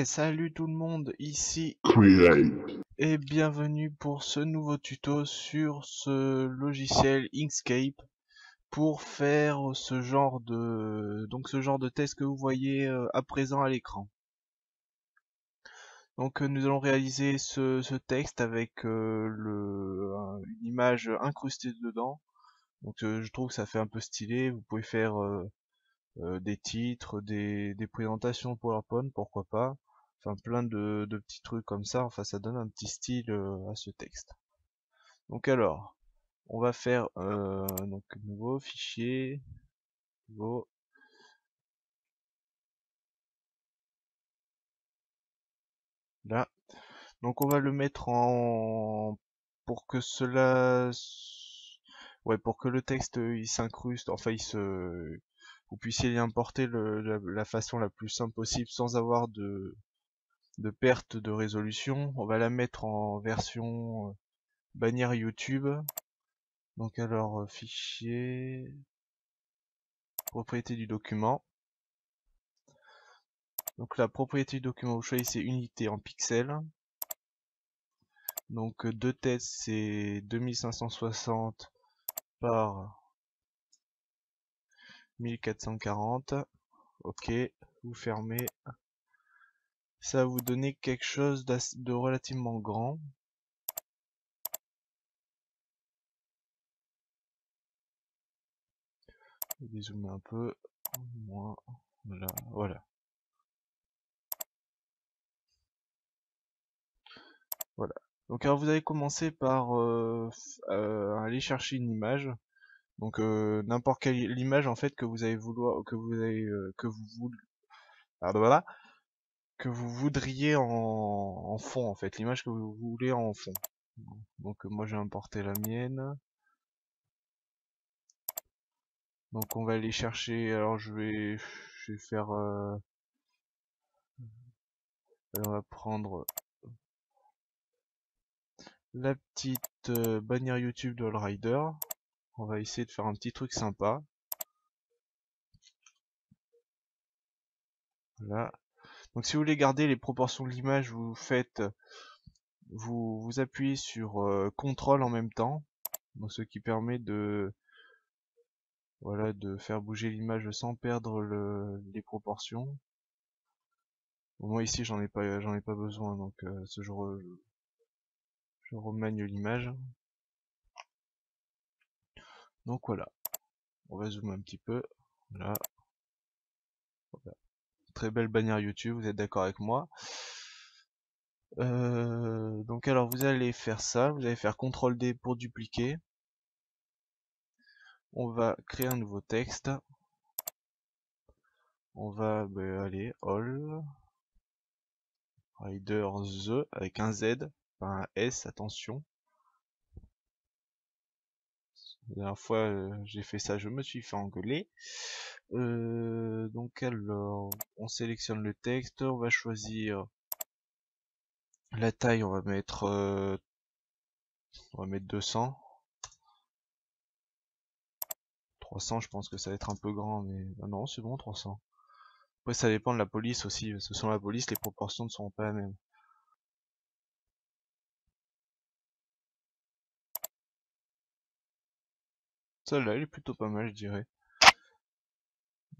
Salut tout le monde, ici Create. et bienvenue pour ce nouveau tuto sur ce logiciel Inkscape pour faire ce genre de test que vous voyez à présent à l'écran. Donc nous allons réaliser ce texte avec une image incrustée dedans. Donc je trouve que ça fait un peu stylé. Vous pouvez faire des titres, des présentations PowerPoint, pourquoi pas. Enfin plein de petits trucs comme ça, enfin ça donne un petit style à ce texte. Donc alors, on va faire donc nouveau fichier, nouveau, là. Donc on va le mettre en pour que pour que le texte il s'incruste, enfin vous puissiez y importer la façon la plus simple possible sans avoir de perte de résolution. On va la mettre en version bannière YouTube. Donc alors fichier, propriété du document. Donc la propriété du document, vous choisissez unité en pixels. Donc deux tests c'est 2560 par 1440. Ok, vous fermez. Ça va vous donner quelque chose de relativement grand. Je vais dézoomer un peu. Moins. Voilà. Voilà. Donc alors vous allez commencer par aller chercher une image. Donc n'importe quelle image en fait que vous allez vouloir, voilà, que vous voudriez en fond en fait, l'image que vous voulez en fond. Donc moi j'ai importé la mienne. Donc on va aller chercher. Alors je vais faire. On va prendre la petite bannière YouTube de Allrider. On va essayer de faire un petit truc sympa. Voilà. Donc si vous voulez garder les proportions de l'image, vous appuyez sur CTRL en même temps, donc ce qui permet de faire bouger l'image sans perdre les proportions. Bon, moi ici j'en ai pas besoin, donc je remanie l'image. Donc voilà, on va zoomer un petit peu. Voilà. Voilà. Très belle bannière YouTube, vous êtes d'accord avec moi. Donc alors vous allez faire ça, vous allez faire CTRL D pour dupliquer. On va créer un nouveau texte. On va aller all rider the avec un Z, pas un S, attention. La dernière fois j'ai fait ça, je me suis fait engueuler. Donc alors, on sélectionne le texte, on va choisir la taille, on va mettre 200. 300, je pense que ça va être un peu grand, mais non, c'est bon 300. Après ça dépend de la police aussi, parce que selon la police les proportions ne seront pas les mêmes. Celle-là elle est plutôt pas mal je dirais.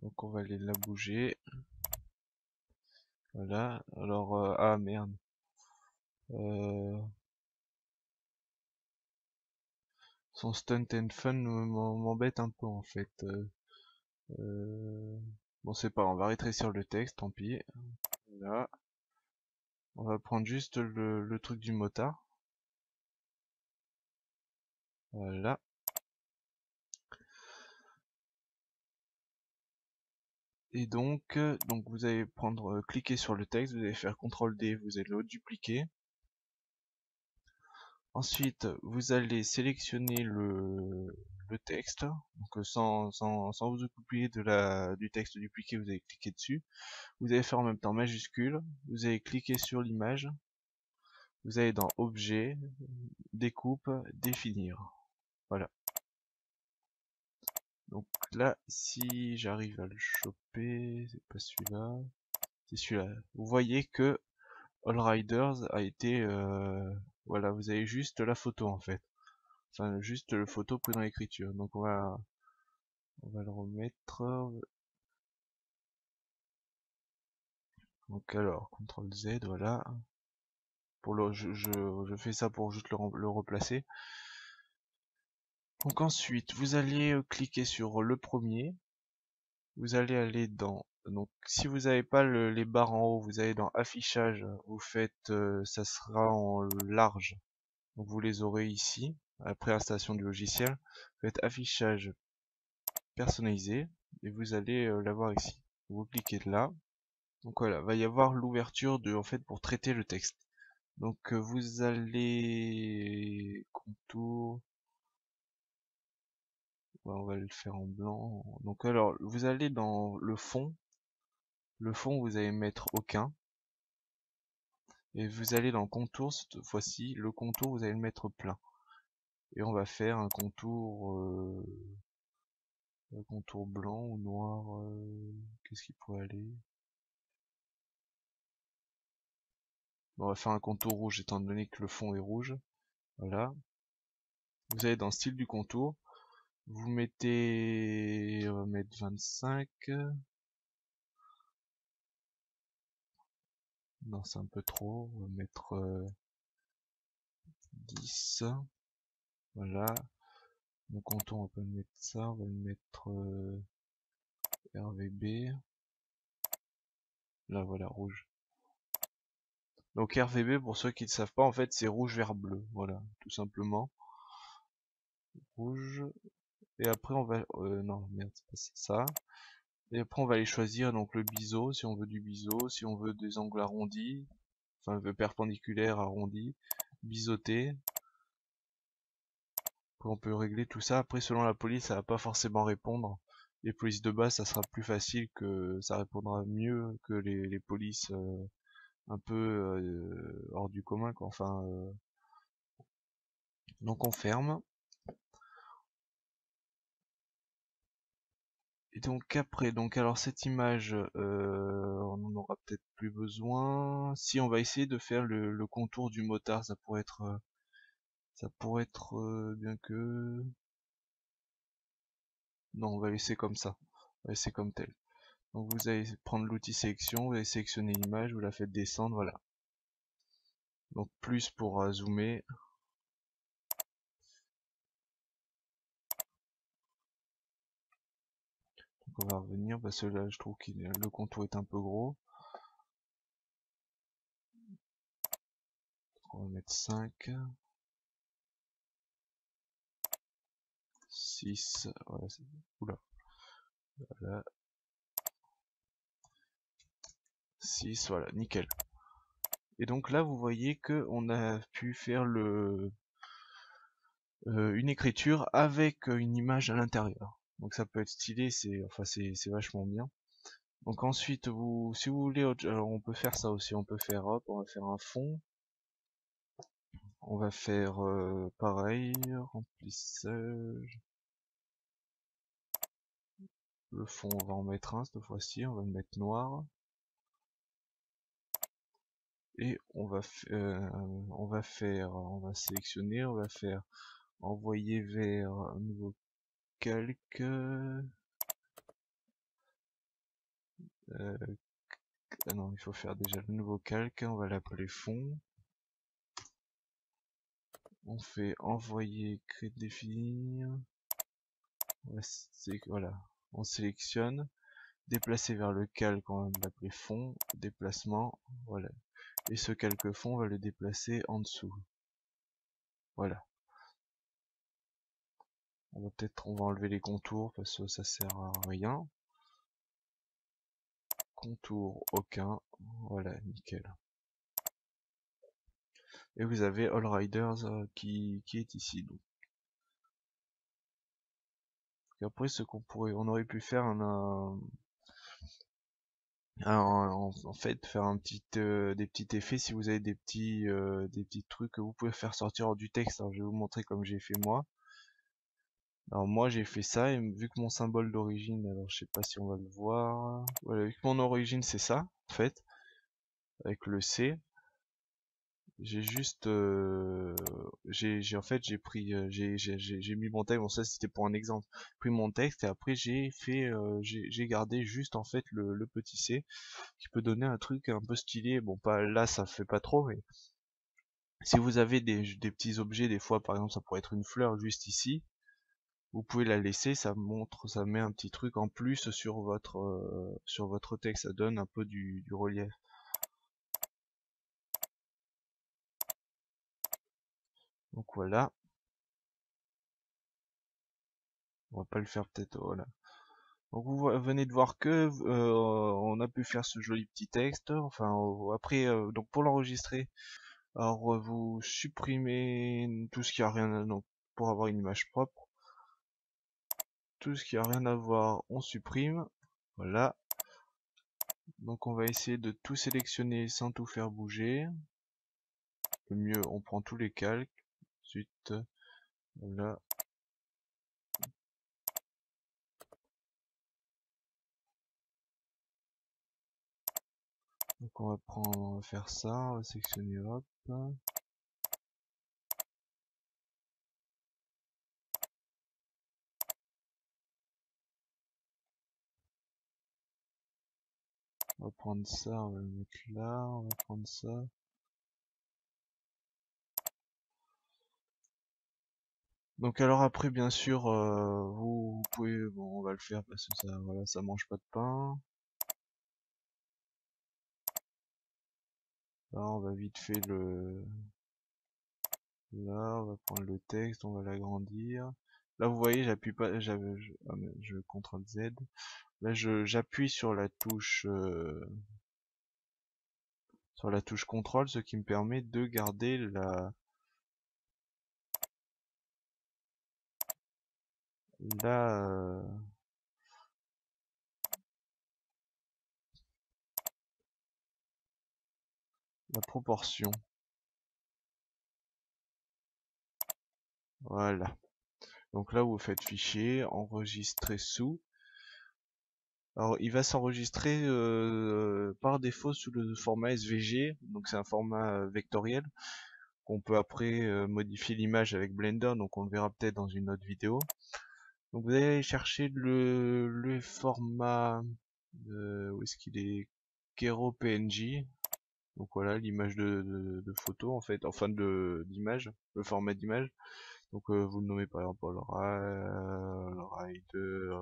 Donc on va aller la bouger. Voilà, alors ah merde. Son stunt and fun m'embête un peu en fait. Euh, Bon c'est pas, on va rétrécir le texte, tant pis. Voilà. On va prendre juste le truc du motard. Voilà. Et donc vous allez prendre, cliquer sur le texte, vous allez faire CTRL D, vous allez le dupliquer. Ensuite, vous allez sélectionner le texte, donc sans vous occuper du texte dupliqué, vous allez cliquer dessus. Vous allez faire en même temps majuscule, vous allez cliquer sur l'image, vous allez dans Objet, Découpe, Définir. Voilà. Donc là, si j'arrive à le choper, c'est pas celui-là, c'est celui-là. Vous voyez que All Riders a été, voilà, vous avez juste la photo en fait. Enfin, juste le photo pris dans l'écriture. Donc on va le remettre. Donc alors, CTRL Z, voilà. Pour je fais ça pour juste le replacer. Donc ensuite, vous allez cliquer sur le premier. Vous allez aller dans... Donc si vous n'avez pas les barres en haut, vous allez dans affichage, vous faites, ça sera en large. Donc vous les aurez ici, après installation du logiciel. Vous faites affichage personnalisé et vous allez l'avoir ici. Vous cliquez là. Donc voilà, va y avoir l'ouverture de, en fait, pour traiter le texte. Donc vous allez contour, ouais, on va le faire en blanc. Donc alors vous allez dans le fond vous allez mettre aucun et vous allez dans contour cette fois-ci, le contour vous allez le mettre plein et on va faire un contour blanc ou noir. Qu'est-ce qui pourrait aller? Bon, on va faire un contour rouge étant donné que le fond est rouge. Voilà. Vous allez dans style du contour. Vous mettez, on va mettre 25. Non, c'est un peu trop. On va mettre 10. Voilà. Mon contour, on va pas mettre ça. On va le mettre RVB. Là, voilà, rouge. Donc RVB, pour ceux qui ne savent pas, en fait, c'est rouge vers bleu. Voilà, tout simplement. Rouge. Et après, on va... non, merde, c'est pas ça. Et après, on va aller choisir donc le biseau, si on veut du biseau, si on veut des angles arrondis, enfin perpendiculaires, arrondis, biseautés. Après, on peut régler tout ça. Après, selon la police, ça va pas forcément répondre. Les polices de base, ça sera plus facile, que ça répondra mieux que les polices un peu hors du commun, quoi. Enfin, donc on ferme. Et donc après, donc alors cette image, on n'en aura peut-être plus besoin. Si on va essayer de faire le contour du motard, ça pourrait être bien que... Non, on va laisser comme ça. On va laisser comme tel. Donc vous allez prendre l'outil sélection, vous allez sélectionner l'image, vous la faites descendre, voilà. Donc plus pour zoomer. Donc on va revenir parce que là je trouve que le contour est un peu gros. On va mettre 5. 6. Voilà, oula. Voilà. 6, voilà, nickel. Et donc là vous voyez que on a pu faire une écriture avec une image à l'intérieur. Donc ça peut être stylé, c'est vachement bien. Donc ensuite si vous voulez, alors on peut faire ça aussi, on peut faire hop, on va faire un fond. On va faire pareil, remplissage. Le fond on va en mettre un cette fois-ci, on va le mettre noir. Et on va sélectionner, on va faire envoyer vers un nouveau calque. Ah non, il faut faire déjà le nouveau calque, on va l'appeler fond. On fait envoyer, créer, définir. Voilà, on sélectionne, déplacer vers le calque, on va l'appeler fond, déplacement, voilà. Et ce calque fond, on va le déplacer en dessous. Voilà. On va enlever les contours parce que ça sert à rien. Contour aucun, voilà, nickel. Et vous avez All Riders qui est ici. Donc. Et après, on aurait pu faire en fait, faire des petits effets si vous avez des petits trucs que vous pouvez faire sortir du texte. Alors, je vais vous montrer comme j'ai fait moi. Alors moi j'ai fait ça et vu que mon symbole d'origine, alors je sais pas si on va le voir. Voilà, vu que mon origine c'est ça, en fait, avec le C, j'ai juste, en fait j'ai pris, j'ai mis mon texte. Bon ça c'était pour un exemple. J'ai pris mon texte et après j'ai fait, j'ai gardé juste en fait le petit C qui peut donner un truc un peu stylé. Bon pas là ça fait pas trop, mais si vous avez des petits objets, des fois par exemple ça pourrait être une fleur juste ici. Vous pouvez la laisser, ça montre, ça met un petit truc en plus sur votre texte, ça donne un peu du relief. Donc voilà, on va pas le faire peut-être, voilà. Donc vous venez de voir que on a pu faire ce joli petit texte. Enfin après, donc pour l'enregistrer, alors vous supprimez tout ce qui a rien à, donc pour avoir une image propre, tout ce qui a rien à voir, on supprime. Voilà. Donc on va essayer de tout sélectionner sans tout faire bouger. Le mieux, on prend tous les calques. Ensuite, voilà. Donc on va faire ça, on va sélectionner, hop. On va prendre ça, on va le mettre là, on va prendre ça. Donc alors après bien sûr vous pouvez, bon on va le faire parce que ça, voilà, ça mange pas de pain. Là on va vite fait là on va prendre le texte, on va l'agrandir. Là vous voyez j'appuie pas, je CTRL Z. Là j'appuie sur la touche CTRL, ce qui me permet de garder la la proportion. Voilà. Donc là vous faites fichier, enregistrer sous. Alors il va s'enregistrer par défaut sous le format SVG, donc c'est un format vectoriel qu'on peut après modifier l'image avec Blender, donc on le verra peut-être dans une autre vidéo. Donc vous allez aller chercher le format, où est-ce qu'il est, Kero PNG. Donc voilà l'image de photo en fait, enfin d'image, le format d'image. Donc vous le nommez par exemple Rider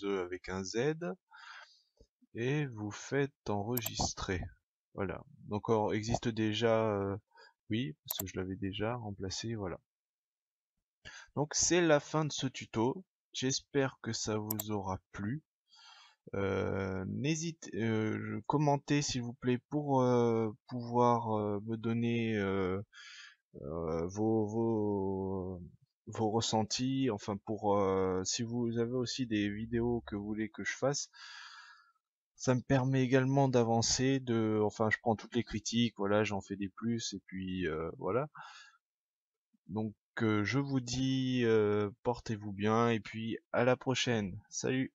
The avec un Z et vous faites enregistrer. Voilà. Donc existe déjà, oui, parce que je l'avais déjà remplacé, voilà. Donc c'est la fin de ce tuto. J'espère que ça vous aura plu. N'hésitez, commentez s'il vous plaît pour pouvoir me donner vos ressentis, enfin pour si vous avez aussi des vidéos que vous voulez que je fasse, ça me permet également d'avancer, enfin je prends toutes les critiques, voilà, j'en fais des plus et puis voilà. Donc je vous dis portez-vous bien et puis à la prochaine. Salut!